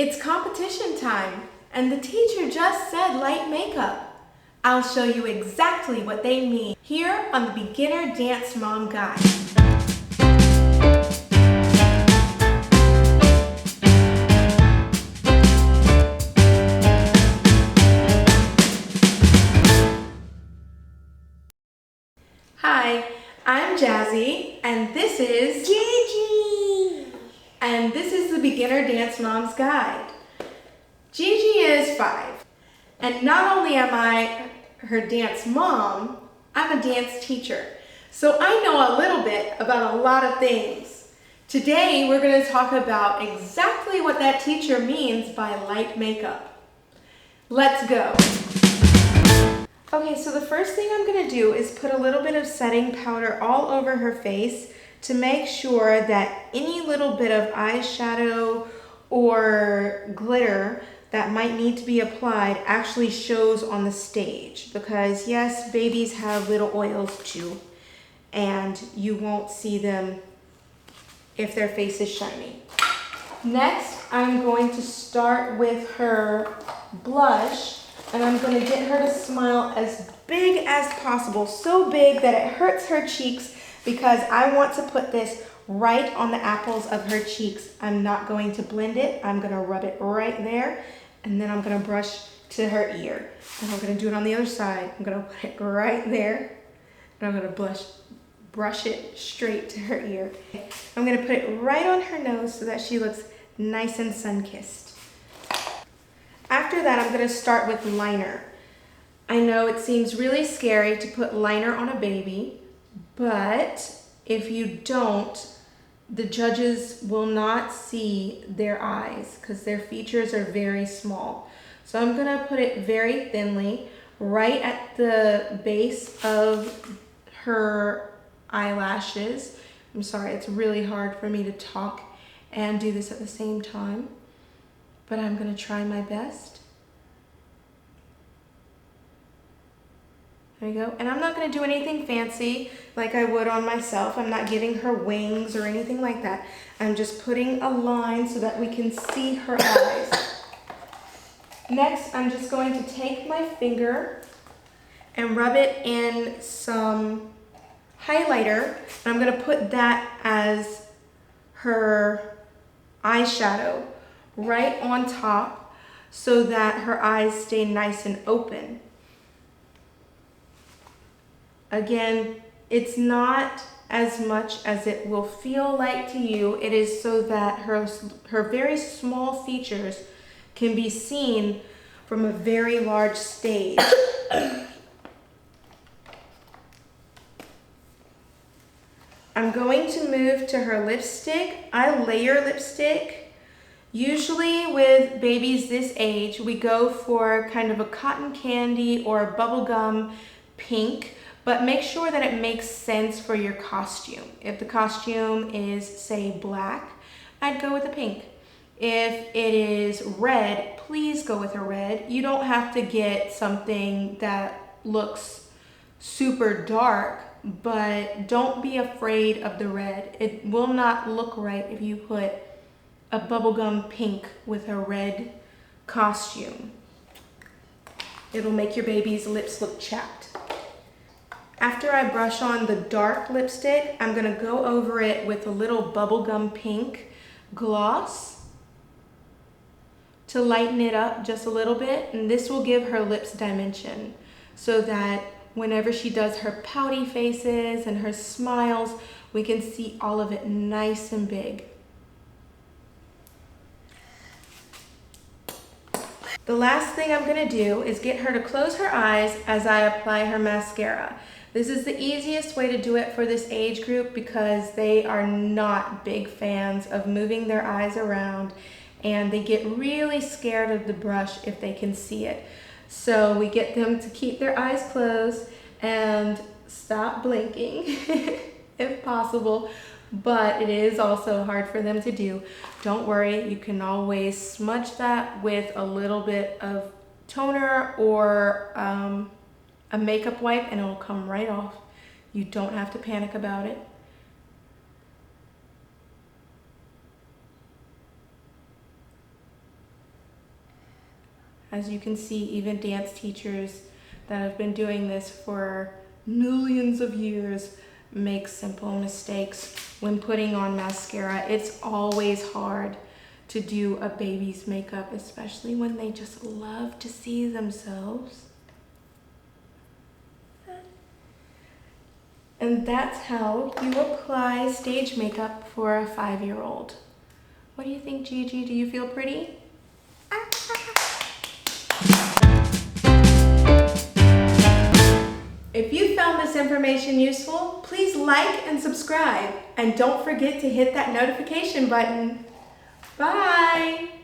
It's competition time, and the teacher just said light makeup. I'll show you exactly what they mean here on the Beginner Dance Mom Guide. Hi, I'm Jazzy, and this is Gigi! And this is the Beginner Dance Mom's Guide. Gigi is 5, and not only am I her dance mom, I'm a dance teacher. So I know a little bit about a lot of things. Today we're going to talk about exactly what that teacher means by light makeup. Let's go. Okay, so the first thing I'm going to do is put a little bit of setting powder all over her face to make sure that any little bit of eyeshadow or glitter that might need to be applied actually shows on the stage. Because yes, babies have little oils too, and you won't see them if their face is shiny. Next, I'm going to start with her blush, and I'm going to get her to smile as big as possible, so big that it hurts her cheeks, because I want to put this right on the apples of her cheeks. I'm not going to blend it. I'm going to rub it right there, and then I'm going to brush to her ear. And I'm going to do it on the other side. I'm going to put it right there, and I'm going to brush it straight to her ear. I'm going to put it right on her nose so that she looks nice and sun-kissed. After that, I'm going to start with liner. I know it seems really scary to put liner on a baby, but if you don't, the judges will not see their eyes because their features are very small. So I'm going to put it very thinly right at the base of her eyelashes. I'm sorry, it's really hard for me to talk and do this at the same time, but I'm going to try my best. There you go. And I'm not going to do anything fancy like I would on myself. I'm not giving her wings or anything like that. I'm just putting a line so that we can see her eyes. Next, I'm just going to take my finger and rub it in some highlighter. And I'm going to put that as her eyeshadow right on top so that her eyes stay nice and open. Again, it's not as much as it will feel like to you. It is so that her very small features can be seen from a very large stage. I'm going to move to her lipstick. I layer lipstick. Usually with babies this age, we go for kind of a cotton candy or a bubblegum pink, but make sure that it makes sense for your costume. If the costume is, say, black, I'd go with a pink. If it is red, please go with a red. You don't have to get something that looks super dark, but don't be afraid of the red. It will not look right if you put a bubblegum pink with a red costume. It'll make your baby's lips look chapped. After I brush on the dark lipstick, I'm going to go over it with a little bubblegum pink gloss to lighten it up just a little bit, and this will give her lips dimension so that whenever she does her pouty faces and her smiles, we can see all of it nice and big. The last thing I'm going to do is get her to close her eyes as I apply her mascara. This is the easiest way to do it for this age group because they are not big fans of moving their eyes around, and they get really scared of the brush if they can see it. So we get them to keep their eyes closed and stop blinking if possible, but it is also hard for them to do. Don't worry, you can always smudge that with a little bit of toner or a makeup wipe and it'll come right off. You don't have to panic about it. As you can see, even dance teachers that have been doing this for millions of years make simple mistakes when putting on mascara. It's always hard to do a baby's makeup, especially when they just love to see themselves. And that's how you apply stage makeup for a 5-year-old. What do you think, Gigi? Do you feel pretty? If you found this information useful, please like and subscribe. And don't forget to hit that notification button. Bye!